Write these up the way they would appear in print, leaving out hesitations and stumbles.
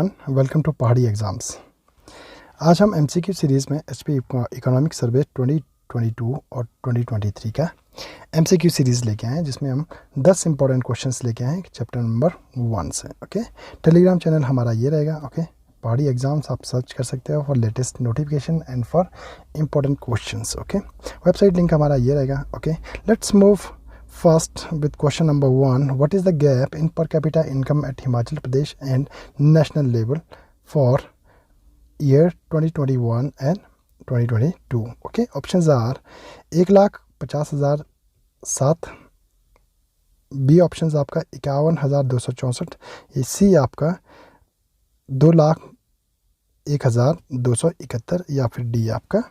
Everyone, welcome to पहाड़ी exams. आज हम एमसीक्यू सीरीज़ में एचपी इकोनॉमिक सर्वे 2022 और 2023 का एमसीक्यू सीरीज़ लेके आए हैं, जिसमें हम 10 इंपॉर्टेंट क्वेश्चंस लेके आए हैं चैप्टर नंबर 1 से। ओके, टेलीग्राम चैनल हमारा ये रहेगा। ओके, पहाड़ी एग्ज़ाम्स आप सर्च कर सकते हो for latest notification and for important questions. Okay, website link हमारा ये रहेगा। Okay, let's move First, with question number 1, what is the gap in per capita income at Himachal Pradesh and national level for year 2021 and 2022? Okay, options are 1,50,007, B option आपका 51,264, सी आपका 2,01,271 या फिर D आपका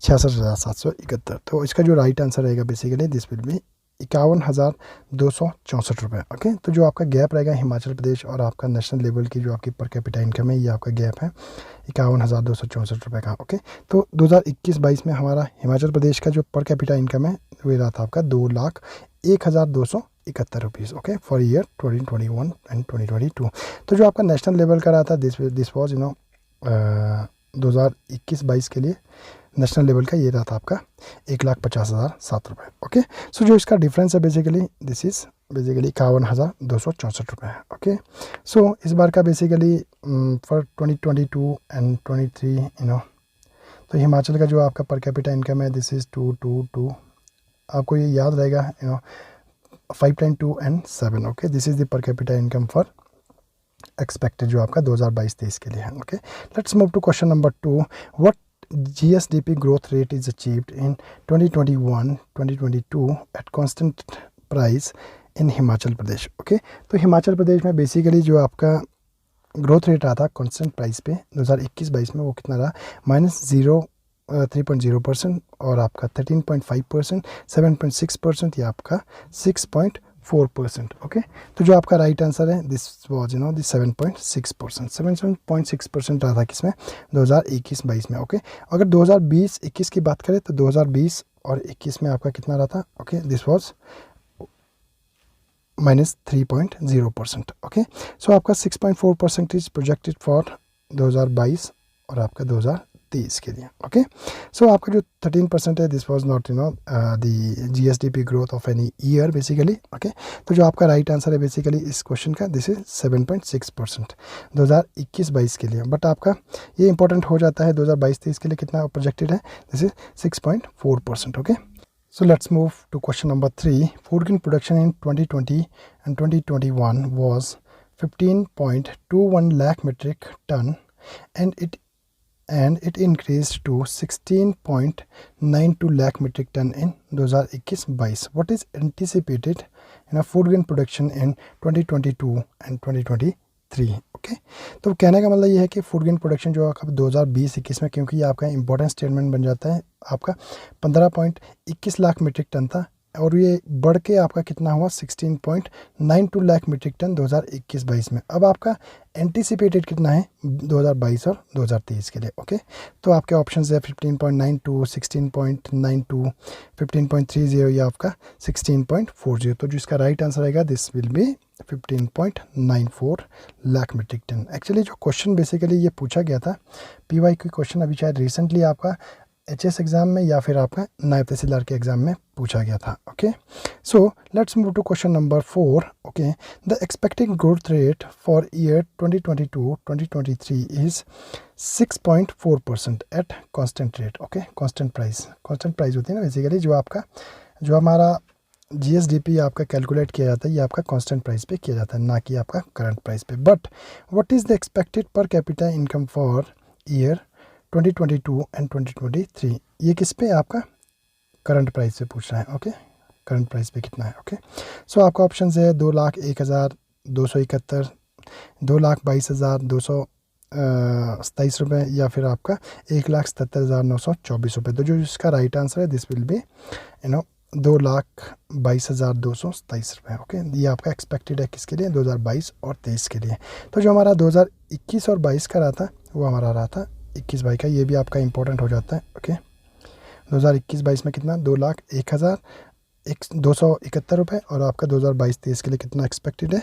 66,771। तो इसका जो राइट आंसर रहेगा basically this will B 51,264 रुपये। ओके, तो जो आपका गैप रहेगा हिमाचल प्रदेश और आपका नेशनल लेवल की जो आपकी पर कैपिटा इनकम है, ये आपका गैप है 51,264 रुपये का। ओके, तो 2021-22 में हमारा हिमाचल प्रदेश का जो पर कैपिटा इनकम है वो रहा था आपका 2,01,271 rupees. Okay, for year 2021 and 2022। तो जो आपका नेशनल लेवल का रहा था दिस वॉज 2021-22 के लिए नेशनल लेवल का ये रहा था आपका 1,50,007 रुपये। ओके, सो जो इसका डिफरेंस है बेसिकली दिस इज़ बेसिकली 51,264 रुपये है। ओके, सो इस बार का बेसिकली फॉर 2022 एंड 23 तो हिमाचल का जो आपका पर कैपिटा इनकम है दिस इज़ 222, आपको ये याद रहेगा 5.2 and 7। Okay, this is the per capita income for expected जो आपका 2022-23 के लिए है। Okay, let's move to question number 2, what GSDP growth rate is achieved in 2021-2022 at constant price in Himachal Pradesh. Okay, तो हिमाचल प्रदेश में बेसिकली जो आपका ग्रोथ रेट रहा था कांस्टेंट प्राइस पे 2021-22 में वो कितना रहा, -3.0% और आपका 13.5%, 7.6% या आपका 6.4%। ओके, तो जो आपका राइट आंसर है दिस वॉज 7.6%। 7.6% रहा था किसमें 2021-22 में। ओके, अगर 2020-21 की बात करें तो 2020 और 21 में आपका कितना रहा था। Okay, this was -3.0%। Okay, so आपका 6.4% इज प्रोजेक्टेड फॉर 2022 और आपका 2023 के लिए। ओके, सो आपका जो 13% है this was not the GSDP growth of any year basically. Okay, तो जो आपका राइट आंसर है बेसिकली इस क्वेश्चन का दिस इज 7.6% 2021-22 के लिए। बट आपका ये इंपॉर्टेंट हो जाता है 2022-23 के लिए कितना प्रोजेक्टेड है, this is 6.4%। Okay, so let's move to question number 3. Food grain production in 2020 and 2021 was 15.21 lakh metric ton and it increased to 16.92 lakh metric ton in 2021-22. What is anticipated food grain production in 2022 and 2023? Okay, तो कहने का मतलब ये है कि food grain production जो आपका 2020-21 में, क्योंकि ये आपका इंपॉर्टेंट स्टेटमेंट बन जाता है, आपका 15.21 लाख मीट्रिक टन था और ये बढ़ के आपका कितना हुआ 16.92 लाख मीट्रिक टन 2021-22 में। अब आपका एंटिसिपेटेड कितना है 2022 और 2023 के लिए। ओके, तो आपके ऑप्शंस है 15.92, 16.92, 15.30 या आपका 16.40। तो जो इसका राइट आंसर आएगा this will be 15.94 lakh metric ton. Actually जो क्वेश्चन बेसिकली ये पूछा गया था PYQ क्वेश्चन, अभी शायद रिसेंटली आपका HS एग्ज़ाम में या फिर आपका नायब तहसीलदार के एग्ज़ाम में पूछा गया था। Okay, so let's move to question number 4. Okay, the expected growth rate for year 2022-2023 is 6.4% at constant rate. Okay, constant price होती है ना बेसिकली, जो हमारा GSDP आपका कैलकुलेट किया जाता है ये आपका कांस्टेंट प्राइस पे किया जाता है, ना कि आपका करंट प्राइस पे। But what is the expected पर capita income for year 2022 and 2023? ये किस पे आपका करंट प्राइस पे पूछ रहा है। ओके, करंट प्राइस पे कितना है। ओके, सो आपका ऑप्शन है 2,01,271, 2,22,227 रुपये या फिर आपका 1,77,924 रुपये। तो जो इसका राइट आंसर है दिस विल बी 2,22,227 रुपये। ओके, ये आपका एक्सपेक्टेड है किसके लिए 2022 और 23 के लिए। तो जो हमारा 2021 और 22 का रहा था वो हमारा रहा था 21-22 का, ये भी आपका इंपॉर्टेंट हो जाता है। ओके, 2021-22 में कितना 2,01,271 रुपये और आपका 2022-23 के लिए कितना एक्सपेक्टेड है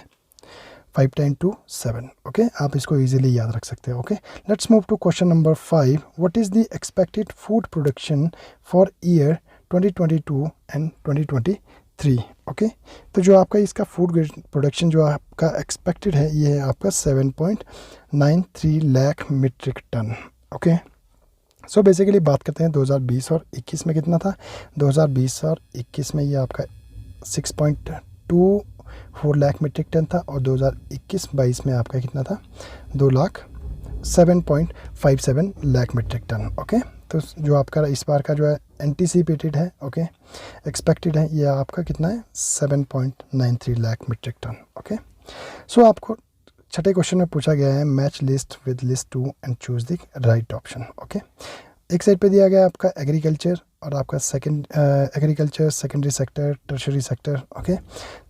5 10 to 7. ओके, आप इसको इजीली याद रख सकते हो. Okay, let's move to question number 5. What is the expected food production for year 2022 and 2023. Okay, तो जो आपका इसका फूड प्रोडक्शन जो आपका एक्सपेक्टेड है ये है आपका 7.93 lakh metric ton. Okay, so basically बात करते हैं 2020 और 21 में कितना था. 2020 और 21 में ये आपका 6.24 लाख मीट्रिक टन था और 2021-22 में आपका कितना था 7.57 लाख मीट्रिक टन. ओके, तो जो आपका इस बार का जो है एंटीसिपेटेड है, ओके, एक्सपेक्टेड है, ये आपका कितना है 7.93 लाख मीट्रिक टन. ओके, सो आपको छठे क्वेश्चन में पूछा गया है match list with list 2 and choose the right option. Okay, एक साइड पे दिया गया है आपका एग्रीकल्चर और आपका agriculture, secondary sector, tertiary sector. Okay,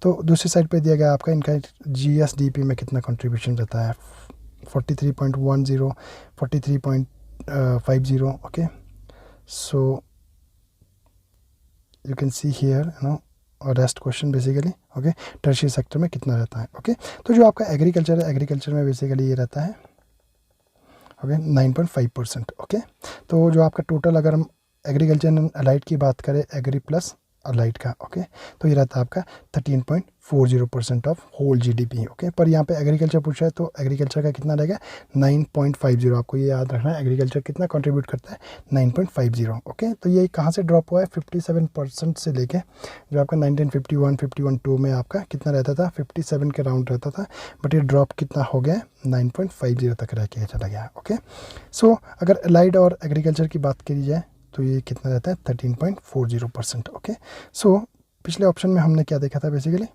तो दूसरी साइड पे दिया गया आपका इनका जीएसडीपी में कितना कंट्रीब्यूशन रहता है 43.10, 43.50. Okay, so you can see here और rest question basically. Okay, tertiary sector में कितना रहता है. ओके, तो जो आपका एग्रीकल्चर है, एग्रीकल्चर में बेसिकली ये रहता है ओके 9.5%. ओके, तो जो आपका टोटल अगर हम एग्रीकल्चर एंड अलाइड की बात करें, एग्री प्लस अलाइड का, ओके, तो ये रहता है आपका 13.40% ऑफ होल जीडीपी. ओके, पर यहाँ पे एग्रीकल्चर पूछा है तो एग्रीकल्चर का कितना रहेगा 9.50. आपको ये याद रखना है एग्रीकल्चर कितना कंट्रीब्यूट करता है 9.50. ओके, तो ये कहाँ से ड्रॉप हुआ है 57% से लेके जो आपका 1951-51-2 में आपका कितना रहता था 57 के राउंड रहता था, बट ये ड्रॉप कितना हो गया 9.50 तक रह के चला गया. ओके, सो अगर अलाइड और एग्रीकल्चर की बात करी जाए तो ये कितना रहता है 13.40%. ओके, सो पिछले ऑप्शन में हमने क्या देखा था बेसिकली,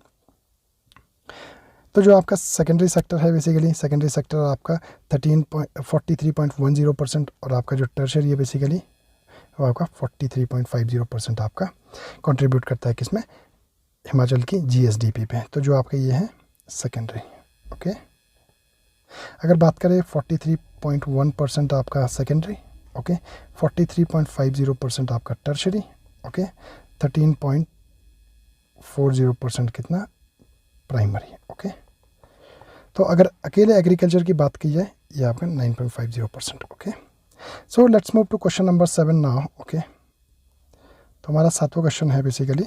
तो जो आपका सेकेंडरी सेक्टर है बेसिकली सेकेंडरी सेक्टर आपका 43.10% और आपका जो टर्शरी है बेसिकली वो आपका 43.50% आपका कंट्रीब्यूट करता है किसमें हिमाचल की जीएसडीपी पे. तो जो आपका ये है सेकेंडरी. ओके, अगर बात करें 43.1% आपका सेकेंडरी. ओके, 43.50% आपका टर्शरी. ओके, 13.40% कितना प्राइमरी. ओके, तो अगर अकेले एग्रीकल्चर की बात की जाए ये आपका 9.50%. Okay, so let's move to question number 7 now. Okay, तो हमारा 7वां क्वेश्चन है basically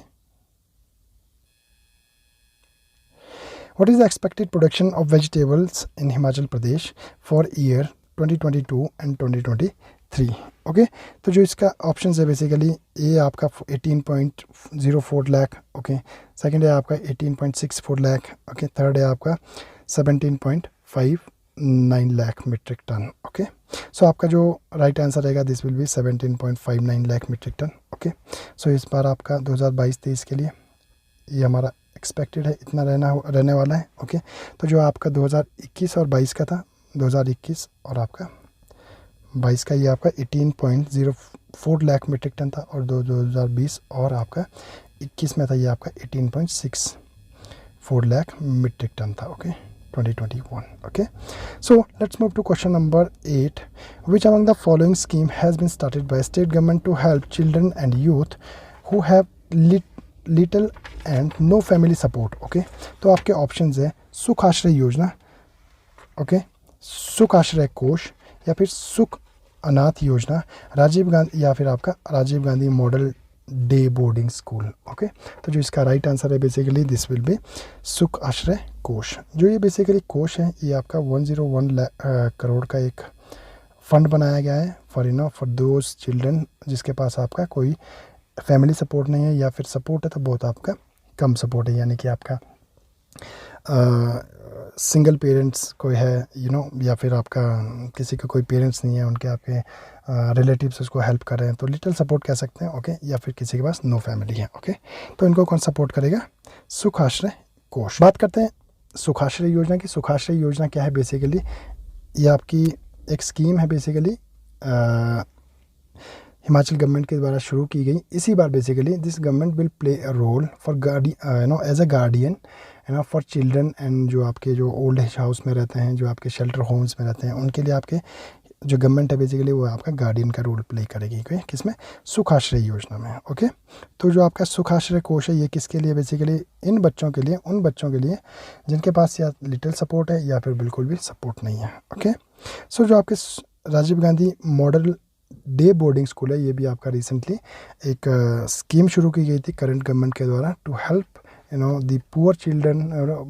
what is the expected production of vegetables in Himachal Pradesh for year 2022 and 2023. Okay, तो जो इसका ऑप्शन है बेसिकली ये आपका 18.04 लाख. ओके, सेकंड है आपका 18.64 लाख. ओके, थर्ड है आपका 17.59 lakh metric ton. Okay, so आपका जो राइट आंसर रहेगा this will be 17.59 lakh metric ton. Okay, so इस बार आपका 2022-23 के लिए ये हमारा एक्सपेक्टेड है इतना रहने वाला है. ओके, तो जो आपका 2021 और 22 का था 2021 और आपका 22 का ये आपका 18.04 लाख मीट्रिक टन था और 2020 और आपका 21 में था ये आपका 18.64 लाख मीट्रिक टन था. Okay, 2021. Okay, so let's move to question number 8. Which among the following scheme has been started by state government to help children and youth who have little and no family support. Okay, तो आपके options है सुख आश्रय योजना. Okay, सुख आश्रय कोष या फिर सुख अनाथ योजना, राजीव गांधी या फिर आपका Rajiv Gandhi model day boarding school. Okay, तो जो इसका राइट आंसर है basically this will be Sukh Ashray कोष. जो ये बेसिकली कोष है ये आपका 101 करोड़ का एक फंड बनाया गया है फॉर दोज चिल्ड्रन जिसके पास आपका कोई फैमिली सपोर्ट नहीं है या फिर सपोर्ट है तो बहुत आपका कम सपोर्ट है, यानी कि आपका सिंगल पेरेंट्स कोई है या फिर आपका किसी का कोई पेरेंट्स नहीं है, उनके आपके रिलेटिव्स उसको हेल्प कर रहे हैं तो लिटिल सपोर्ट कह सकते हैं. ओके, या फिर किसी के पास नो फैमिली है. ओके, तो इनको कौन सपोर्ट करेगा सुख आश्रय कोष. बात करते हैं सुख आश्रय योजना की. सुख आश्रय योजना क्या है बेसिकली, ये आपकी एक स्कीम है बेसिकली हिमाचल गवर्नमेंट के द्वारा शुरू की गई. इसी बार basically this government will play a role for as a guardian for children and जो आपके जो ओल्ड एज हाउस में रहते हैं, जो आपके शेल्टर होम्स में रहते हैं, उनके लिए आपके जो गवर्नमेंट है बेसिकली वो आपका गार्डियन का रोल प्ले करेगी किसमें, सुखाश्रय योजना में। ओके, तो जो आपका सुखाश्रय कोष है ये किसके लिए, बेसिकली इन बच्चों के लिए, उन बच्चों के लिए जिनके पास या लिटिल सपोर्ट है या फिर बिल्कुल भी सपोर्ट नहीं है। ओके, सो जो आपके Rajiv Gandhi model day boarding school है ये भी आपका रिसेंटली एक स्कीम शुरू की गई थी करंट गवर्नमेंट के द्वारा to help the poor children,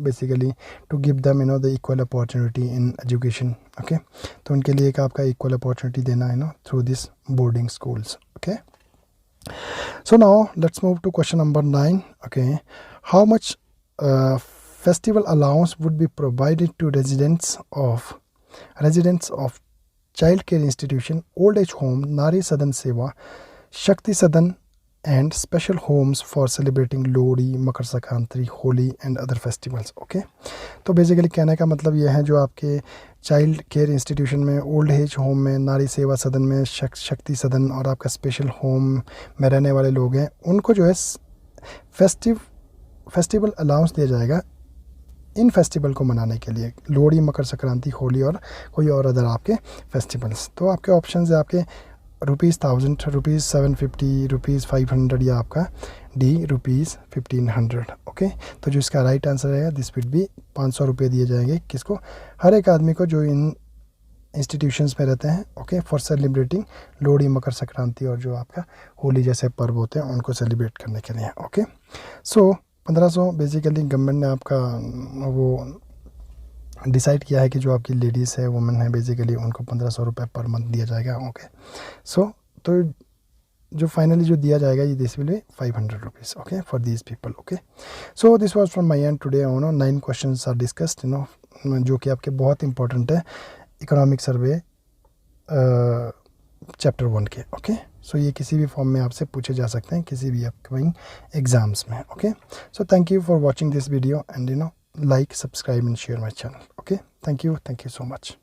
basically to give them the equal opportunity in education. Okay, तो उनके लिए एक आपका equal opportunity देना through this boarding schools. Okay, so now let's move to question number 9. Okay, how much festival allowance would be provided to residents of child care institution, old age home, Nari Sadan Seva, Shakti Sadan and special homes for celebrating Lohri, Makar Sankranti, Holi and other festivals. Okay, तो basically कहने का मतलब ये है जो आपके child care institution में, old age home में, नारी सेवा सदन में, शक्ति सदन और आपका स्पेशल होम में रहने वाले लोग हैं उनको जो है फेस्टिवल अलाउंस दिया जाएगा इन फेस्टिवल को मनाने के लिए, लोहड़ी, मकर संक्रांति, होली और कोई और अदर आपके फेस्टिवल्स। तो आपके ऑप्शन है आपके ₹1000, ₹750, ₹500 या आपका डी ₹1500। ओके, तो जो इसका राइट आंसर है दिस विल बी ₹500 दिए जाएंगे किसको, हर एक आदमी को जो इन इंस्टीट्यूशंस में रहते हैं। Okay, for celebrating Lohri, Makar Sankranti और जो आपका होली जैसे पर्व होते हैं उनको सेलिब्रेट करने के लिए। ओके, सो 1500 बेसिकली गवर्नमेंट ने आपका वो डिसाइड किया है कि जो आपकी लेडीज़ है, वुमेन है, बेसिकली उनको ₹1500 पर मंथ दिया जाएगा। ओके, सो तो जो फाइनली जो दिया जाएगा ये this will be ₹500। Okay, for these people. Okay, so this was from my end today. 9 questions are discussed जो कि आपके बहुत इंपॉर्टेंट है इकोनॉमिक सर्वे चैप्टर 1 के। ओके, सो ये किसी भी फॉर्म में आपसे पूछे जा सकते हैं किसी भी अपकमिंग एग्जाम्स में। Okay, so thank you for watching this video and like, subscribe and share my channel. Okay, thank you so much.